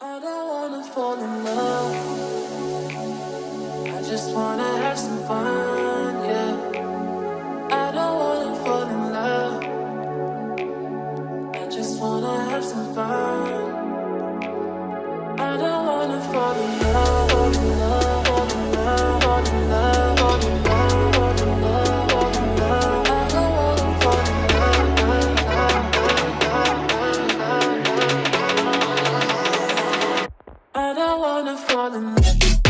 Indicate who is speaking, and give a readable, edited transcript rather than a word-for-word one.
Speaker 1: I don't wanna fall in love. I just wanna have some fun, yeah. I don't wanna fall in love. I just wanna have some fun. I don't wanna fall in love, fall in love, fall in love, fall in love, fall in love, fall in love, fall in love. I don't wanna fall in love. I don't wanna fall in love.